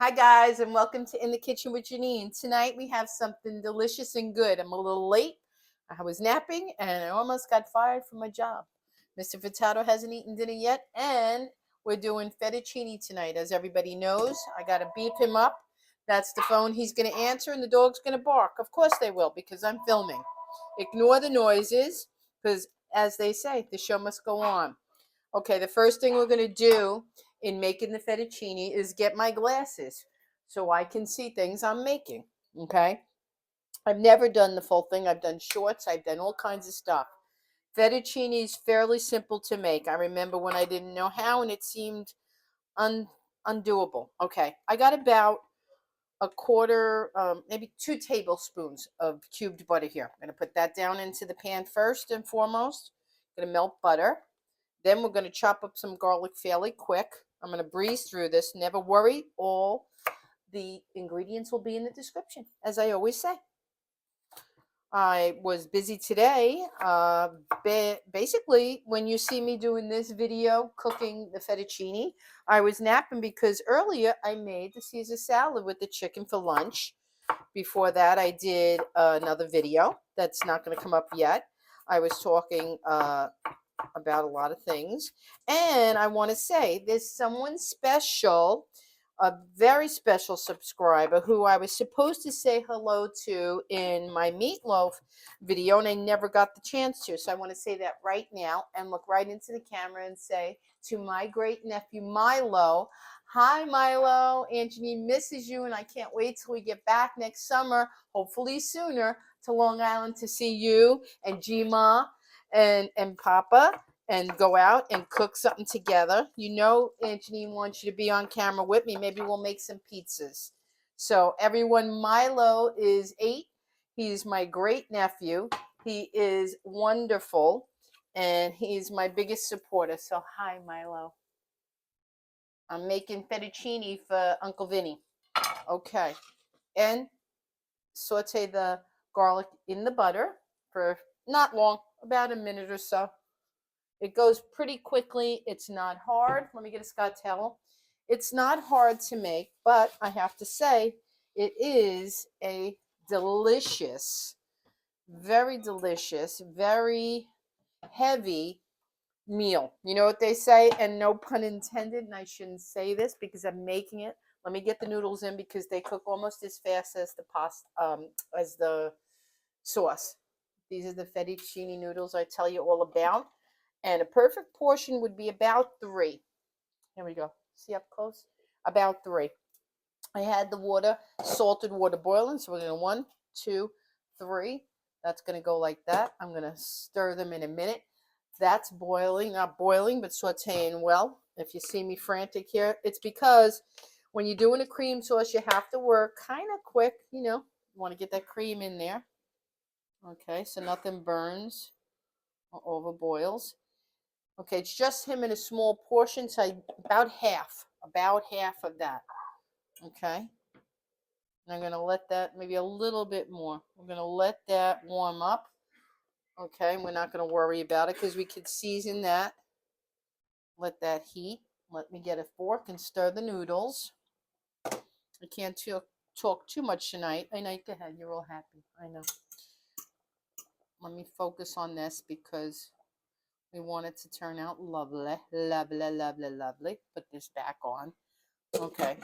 Hi guys, and welcome to In the Kitchen with Jeanine. Tonight we have something delicious and good. I'm a little late. I was napping and I almost got fired from my job. Mr. Furtado hasn't eaten dinner yet, and we're doing fettuccine tonight. As everybody knows, I got to beep him up. That's the phone he's going to answer, and the dog's going to bark. Of course they will, because I'm filming. Ignore the noises, because as they say, the show must go on. Okay, the first thing we're going to do in making the fettuccine is get my glasses so I can see things I'm making. Okay, I've never done the full thing. I've done shorts, I've done all kinds of stuff. Fettuccine is fairly simple to make. I remember when I didn't know how and it seemed undoable. Okay, I got about a quarter, maybe 2 tablespoons of cubed butter here. I'm going to put that down into the pan first and foremost. I'm going to melt butter. Then we're going to chop up some garlic fairly quick. I'm going to breeze through this. Never worry. All the ingredients will be in the description, as I always say. I was busy today. Basically, when you see me doing this video, cooking the fettuccine, I was napping because earlier I made the Caesar salad with the chicken for lunch. Before that, I did another video that's not going to come up yet. I was talking about a lot of things. And I want to say there's someone special, a very special subscriber who I was supposed to say hello to in my meatloaf video, and I never got the chance to. So I want to say that right now and look right into the camera and say to my great nephew, Milo, hi, Milo. Anthony misses you, and I can't wait till we get back next summer, hopefully sooner, to Long Island to see you and Gma and Papa and go out and cook something together. You know, Anthony wants you to be on camera with me. Maybe we'll make some pizzas. So everyone, Milo is 8. He's my great nephew. He is wonderful, and he's my biggest supporter. So hi, Milo. I'm making fettuccine for Uncle Vinnie. Okay, and saute the garlic in the butter for not long, about a minute or so. It goes pretty quickly. It's not hard. Let me get a Scott towel. It's not hard to make, but I have to say it is a delicious, very delicious, very heavy meal. You know what they say, and no pun intended, and I shouldn't say this because I'm making it. Let me get the noodles in because they cook almost as fast as the pasta, as the sauce. These are the fettuccine noodles I tell you all about. And a perfect portion would be about 3. Here we go. See up close? About 3. I had the water, salted water boiling. So we're going to 1, 2, 3. That's going to go like that. I'm going to stir them in a minute. That's boiling, not boiling, but sauteing well. If you see me frantic here, it's because when you're doing a cream sauce, you have to work kind of quick. You know, you want to get that cream in there. Okay, so nothing burns or overboils. Okay, it's just him in a small portion, so about half of that. Okay, and I'm going to let that, maybe a little bit more. We're going to let that warm up. Okay, we're not going to worry about it because we could season that. Let that heat. Let me get a fork and stir the noodles. I can't talk too much tonight. I know, go ahead, you're all happy. I know. Let me focus on this because we want it to turn out lovely, lovely, lovely, lovely. Put this back on. Okay.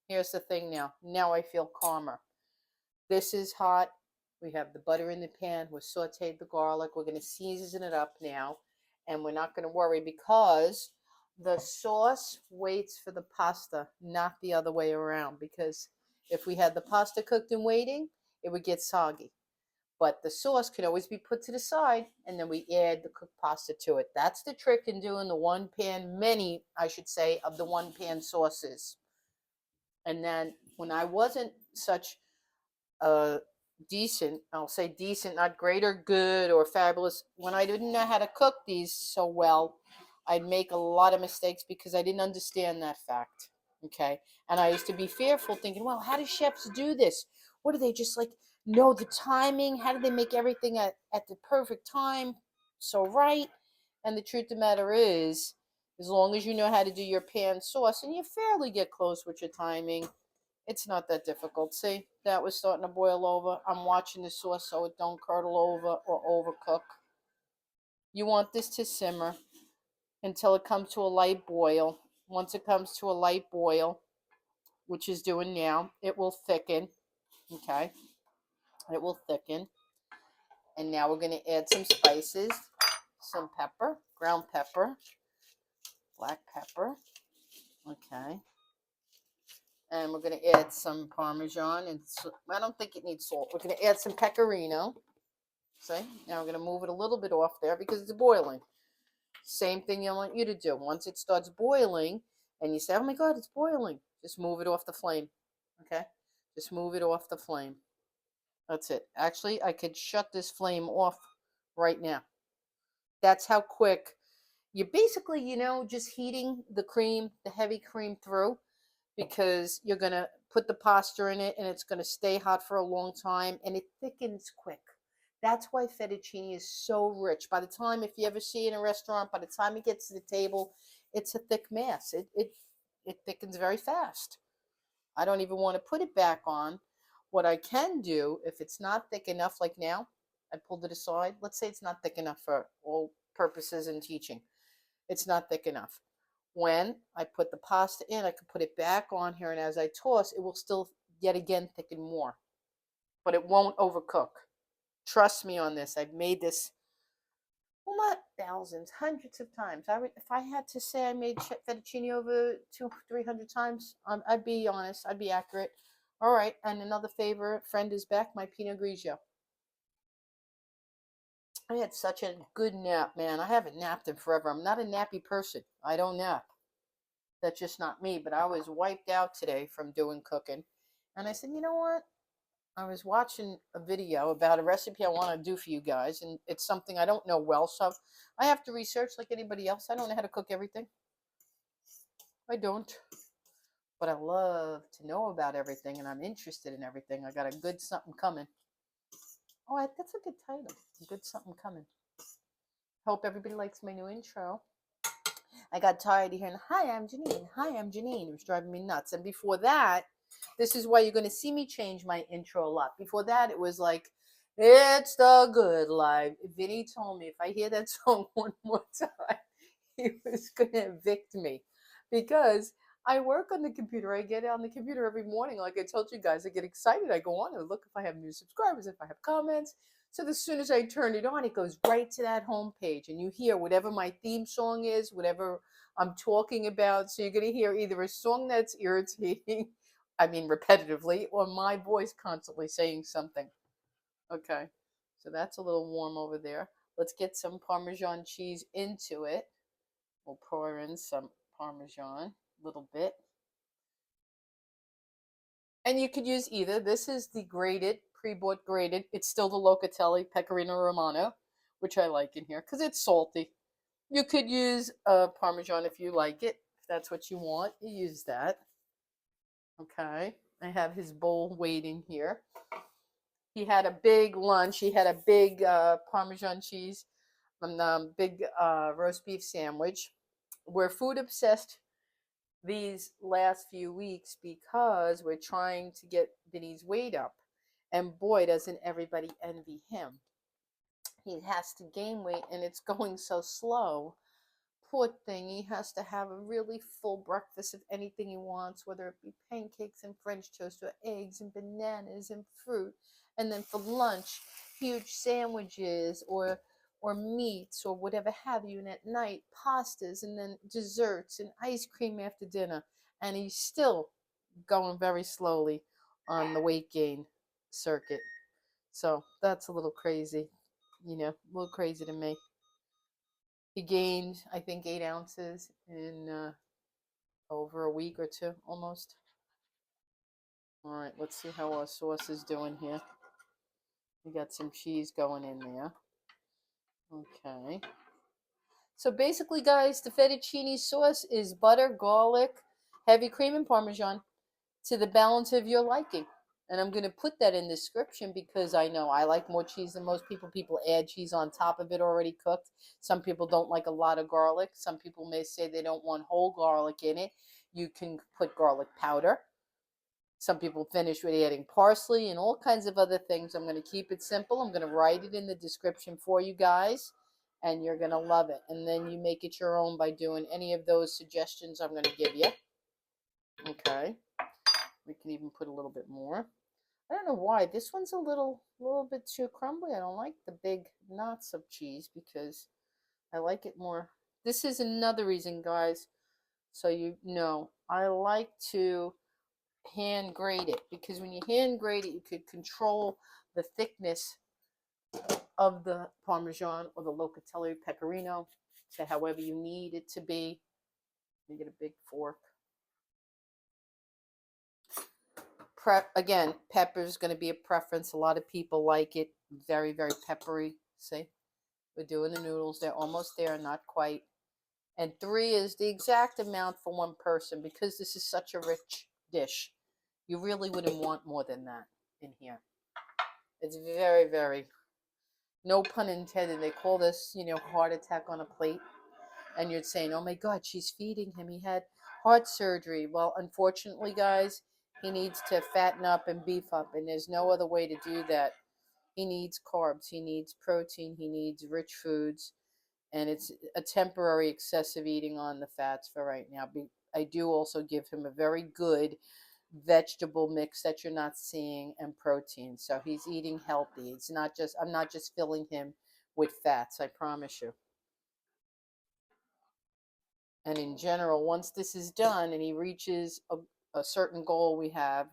Here's the thing now. Now I feel calmer. This is hot. We have the butter in the pan. We sauteed the garlic. We're going to season it up now. And we're not going to worry because the sauce waits for the pasta, not the other way around. Because if we had the pasta cooked and waiting, it would get soggy. But the sauce can always be put to the side, and then we add the cooked pasta to it. That's the trick in doing the one pan, many, I should say, of the one pan sauces. And then when I wasn't such a decent, I'll say decent, not great or good or fabulous, when I didn't know how to cook these so well, I'd make a lot of mistakes because I didn't understand that fact. Okay. And I used to be fearful thinking, well, how do chefs do this? What do they just like know the timing? How do they make everything at the perfect time? So right. And the truth of the matter is, As long as you know how to do your pan sauce and you fairly get close with your timing, it's not that difficult. See, that was starting to boil over. I'm watching the sauce so it don't curdle over or overcook. You want this to simmer until it comes to a light boil. Once it comes to a light boil, which is doing now, it will thicken. Okay, it will thicken. And now we're going to add some spices, some pepper, ground pepper, black pepper. Okay. And we're going to add some Parmesan. And I don't think it needs salt. We're going to add some pecorino. See? Now we're going to move it a little bit off there because it's boiling. Same thing I want you to do. Once it starts boiling and you say, oh my God, it's boiling, just move it off the flame. Okay? Just move it off the flame. That's it. Actually, I could shut this flame off right now. That's how quick. You're basically, just heating the cream, the heavy cream through, because you're going to put the pasta in it and it's going to stay hot for a long time and it thickens quick. That's why fettuccine is so rich. By the time, if you ever see it in a restaurant, by the time it gets to the table, it's a thick mass. It thickens very fast. I don't even want to put it back on. What I can do, if it's not thick enough, like now, I pulled it aside. Let's say it's not thick enough for all purposes in teaching. It's not thick enough. When I put the pasta in, I can put it back on here, and as I toss, it will still yet again thicken more. But it won't overcook. Trust me on this. I've made this, well, not thousands, hundreds of times. If I had to say I made fettuccine over 200-300 times, I'd be honest. I'd be accurate. All right, and another favorite friend is back, my Pinot Grigio. I had such a good nap, man. I haven't napped in forever. I'm not a nappy person. I don't nap. That's just not me. But I was wiped out today from doing cooking. And I said, you know what? I was watching a video about a recipe I want to do for you guys. And it's something I don't know well. So I have to research like anybody else. I don't know how to cook everything. I don't. But I love to know about everything. And I'm interested in everything. I got a good something coming. Oh, that's a good title. Good something coming. Hope everybody likes my new intro. I got tired of hearing, hi, I'm Jeanine. Hi, I'm Jeanine. It was driving me nuts. And before that, this is why you're going to see me change my intro a lot. Before that, it was like, it's the good life. Vinnie told me if I hear that song one more time, he was going to evict me. Because I work on the computer. I get on the computer every morning. Like I told you guys, I get excited. I go on and look if I have new subscribers, if I have comments. So as soon as I turn it on, it goes right to that home page. And you hear whatever my theme song is, whatever I'm talking about. So you're going to hear either a song that's irritating, I mean repetitively, or my voice constantly saying something. Okay, so that's a little warm over there. Let's get some Parmesan cheese into it. We'll pour in some Parmesan, a little bit. And you could use either. This is the grated, pre-bought grated. It's still the Locatelli Pecorino Romano, which I like in here because it's salty. You could use Parmesan if you like it. If that's what you want, you use that. Okay. I have his bowl waiting here. He had a big lunch. He had a big Parmesan cheese and big roast beef sandwich. We're food obsessed these last few weeks because we're trying to get Vinny's weight up. And boy, doesn't everybody envy him. He has to gain weight and it's going so slow. Poor thing, he has to have a really full breakfast of anything he wants, whether it be pancakes and French toast or eggs and bananas and fruit. And then for lunch, huge sandwiches or meats or whatever have you. And at night, pastas and then desserts and ice cream after dinner. And he's still going very slowly on the weight gain circuit. So that's a little crazy, a little crazy to me. He gained, I think, 8 ounces in over a week or two, almost. All right, let's see how our sauce is doing here. We got some cheese going in there. Okay. So basically, guys, the fettuccine sauce is butter, garlic, heavy cream, and Parmesan to the balance of your liking. And I'm going to put that in the description because I know I like more cheese than most people. People add cheese on top of it already cooked. Some people don't like a lot of garlic. Some people may say they don't want whole garlic in it. You can put garlic powder. Some people finish with adding parsley and all kinds of other things. I'm going to keep it simple. I'm going to write it in the description for you guys, and you're going to love it. And then you make it your own by doing any of those suggestions I'm going to give you. Okay. We can even put a little bit more. I don't know why. This one's a little bit too crumbly. I don't like the big knots of cheese because I like it more. This is another reason, guys, so you know, I like to hand grate it because when you hand grate it, you could control the thickness of the Parmesan or the locatelli pecorino to however you need it to be. You get a big fork. Again, pepper is going to be a preference. A lot of people like it very, very peppery. See, we're doing the noodles. They're almost there, not quite. And 3 is the exact amount for one person because this is such a rich dish. You really wouldn't want more than that in here. It's very, very, no pun intended. They call this, you know, heart attack on a plate. And you're saying, oh my God, she's feeding him. He had heart surgery. Well, unfortunately, guys, he needs to fatten up and beef up. And there's no other way to do that. He needs carbs. He needs protein. He needs rich foods. And it's a temporary excessive eating on the fats for right now. I do also give him a very good vegetable mix that you're not seeing and protein. So he's eating healthy. It's not just, I'm not just filling him with fats, I promise you. And in general, once this is done and he reaches a certain goal we have,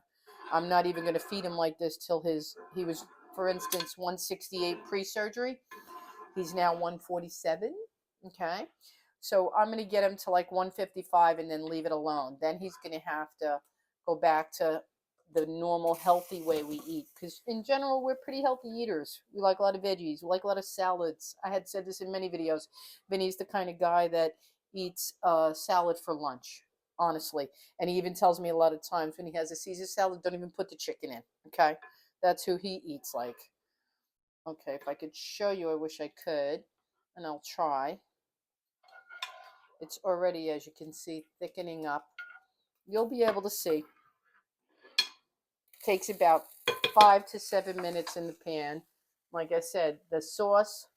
I'm not even going to feed him like this till he was, for instance, 168 pre-surgery. He's now 147. Okay. So I'm going to get him to like 155 and then leave it alone. Then he's going to have to go back to the normal healthy way we eat. Because in general, we're pretty healthy eaters. We like a lot of veggies. We like a lot of salads. I had said this in many videos. Vinny's the kind of guy that eats salad for lunch, honestly. And he even tells me a lot of times when he has a Caesar salad, don't even put the chicken in. Okay. That's who he eats like. Okay, if I could show you, I wish I could. And I'll try. It's already, as you can see, thickening up. You'll be able to see. Takes about 5 to 7 minutes in the pan. Like I said, the sauce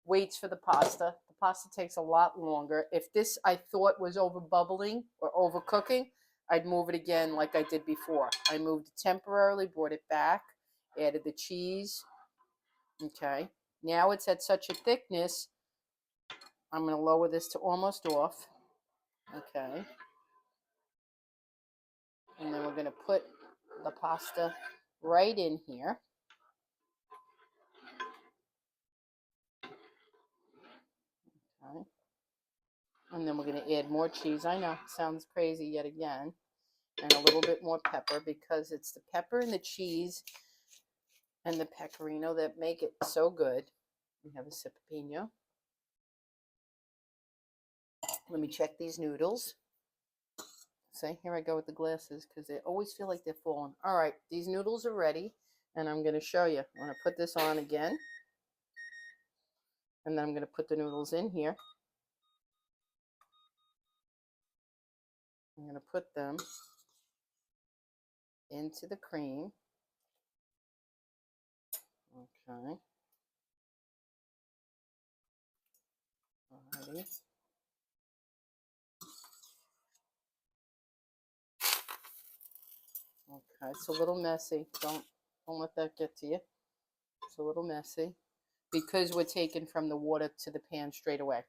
waits for the pasta. The pasta takes a lot longer. If this I thought was over bubbling or overcooking, I'd move it again like I did before. I moved it temporarily, brought it back, added the cheese. Okay. Now it's at such a thickness, I'm going to lower this to almost off. Okay. And then we're going to put the pasta right in here. Okay. And then we're going to add more cheese. I know, sounds crazy yet again. And a little bit more pepper because it's the pepper and the cheese and the pecorino that make it so good. We have a sip of pino. Let me check these noodles. See, here I go with the glasses because they always feel like they're falling. All right, these noodles are ready. And I'm going to show you. I'm going to put this on again. And then I'm going to put the noodles in here. I'm going to put them into the cream. Okay. Alrighty. Okay, it's a little messy. Don't let that get to you. It's a little messy because we're taking from the water to the pan straight away.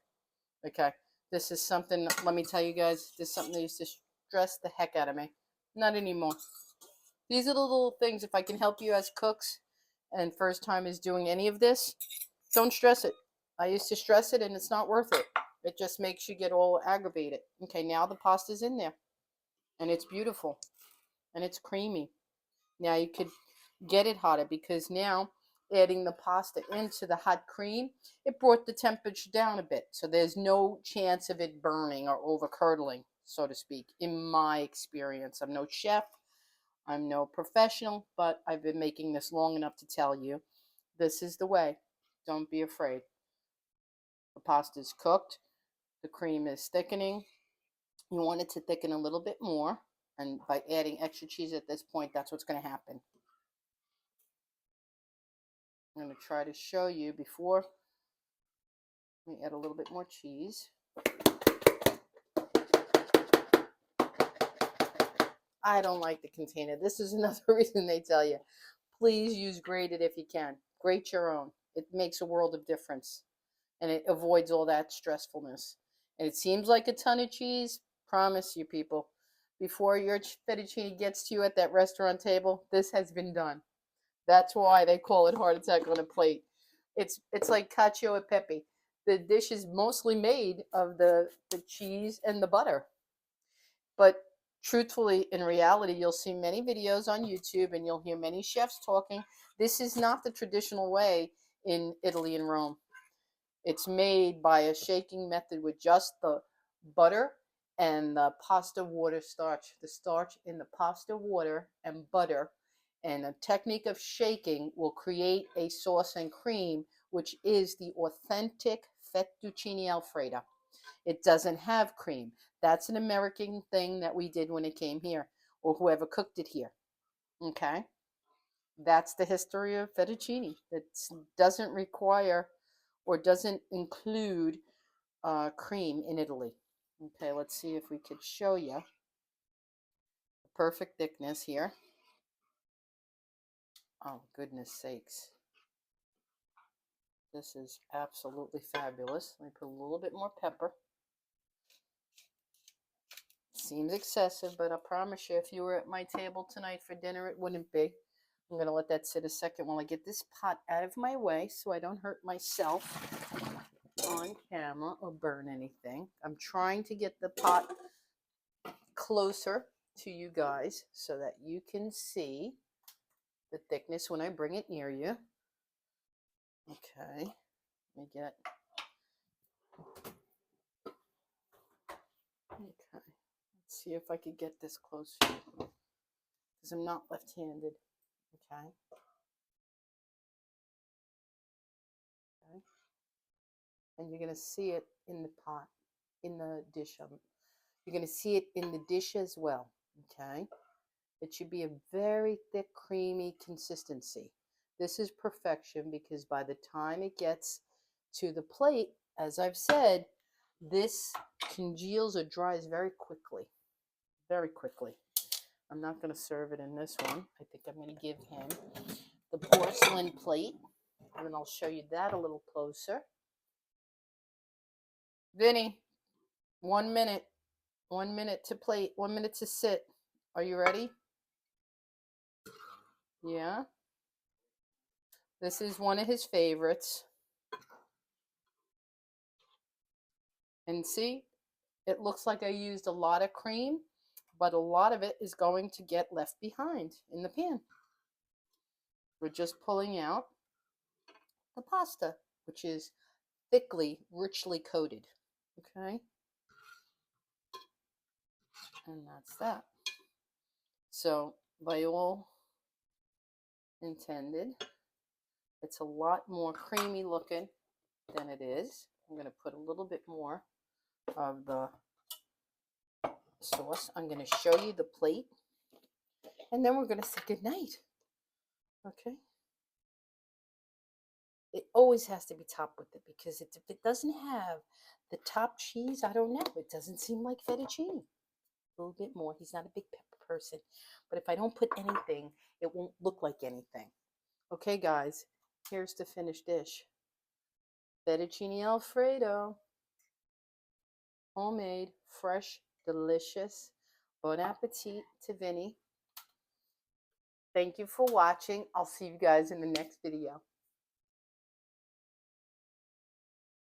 Okay. This is something, let me tell you guys, this is something that used to stress the heck out of me. Not anymore. These are the little things, if I can help you as cooks and first time is doing any of this, don't stress it. I used to stress it and it's not worth it. It just makes you get all aggravated. Okay, now the pasta's in there and it's beautiful and it's creamy. Now you could get it hotter because now adding the pasta into the hot cream, it brought the temperature down a bit. So there's no chance of it burning or over curdling, so to speak, in my experience. I'm no chef. I'm no professional, but I've been making this long enough to tell you this is the way. Don't be afraid. The pasta is cooked. The cream is thickening. You want it to thicken a little bit more. And by adding extra cheese at this point, that's what's going to happen. I'm going to try to show you before we add a little bit more cheese. I don't like the container. This is another reason they tell you, please use grated if you can. Grate your own. It makes a world of difference. And it avoids all that stressfulness. And it seems like a ton of cheese. Promise you people, before your fettuccine gets to you at that restaurant table, this has been done. That's why they call it heart attack on a plate. It's like cacio e pepe. The dish is mostly made of the cheese and the butter. But truthfully, in reality, you'll see many videos on YouTube and you'll hear many chefs talking. This is not the traditional way in Italy and Rome. It's made by a shaking method with just the butter and the pasta water starch. The starch in the pasta water and butter, and a technique of shaking will create a sauce and cream, which is the authentic Fettuccine Alfredo. It doesn't have cream. That's an American thing that we did when it came here, or whoever cooked it here. Okay? That's the history of fettuccine. It doesn't require or doesn't include cream in Italy. Okay, let's see if we could show you the perfect thickness here. Oh, goodness sakes. This is absolutely fabulous. Let me put a little bit more pepper. Seems excessive, but I promise you, if you were at my table tonight for dinner, it wouldn't be. I'm going to let that sit a second while I get this pot out of my way so I don't hurt myself on camera or burn anything. I'm trying to get the pot closer to you guys so that you can see the thickness when I bring it near you. Okay, let me get. Okay, let's see if I could get this closer because I'm not left-handed. Okay. Okay. And you're going to see it in the pot, in the dish. You're going to see it in the dish as well. Okay. It should be a very thick, creamy consistency. This is perfection because by the time it gets to the plate, as I've said, this congeals or dries very quickly. Very quickly. I'm not going to serve it in this one. I think I'm going to give him the porcelain plate, and then I'll show you that a little closer. Vinnie, 1 minute. 1 minute to plate. 1 minute to sit. Are you ready? Yeah. This is one of his favorites. And see, it looks like I used a lot of cream, but a lot of it is going to get left behind in the pan. We're just pulling out the pasta, which is thickly, richly coated. Okay? And that's that. So, by all intended, it's a lot more creamy looking than it is. I'm going to put a little bit more of the sauce. I'm going to show you the plate, and then we're going to say goodnight. Okay? It always has to be topped with it because if it doesn't have the top cheese, I don't know. It doesn't seem like fettuccine. A little bit more. He's not a big pepper person. But if I don't put anything, it won't look like anything. Okay, guys, here's the finished dish. Fettuccine Alfredo. Homemade, fresh, delicious. Bon appetit to Vinnie. Thank you for watching. I'll see you guys in the next video.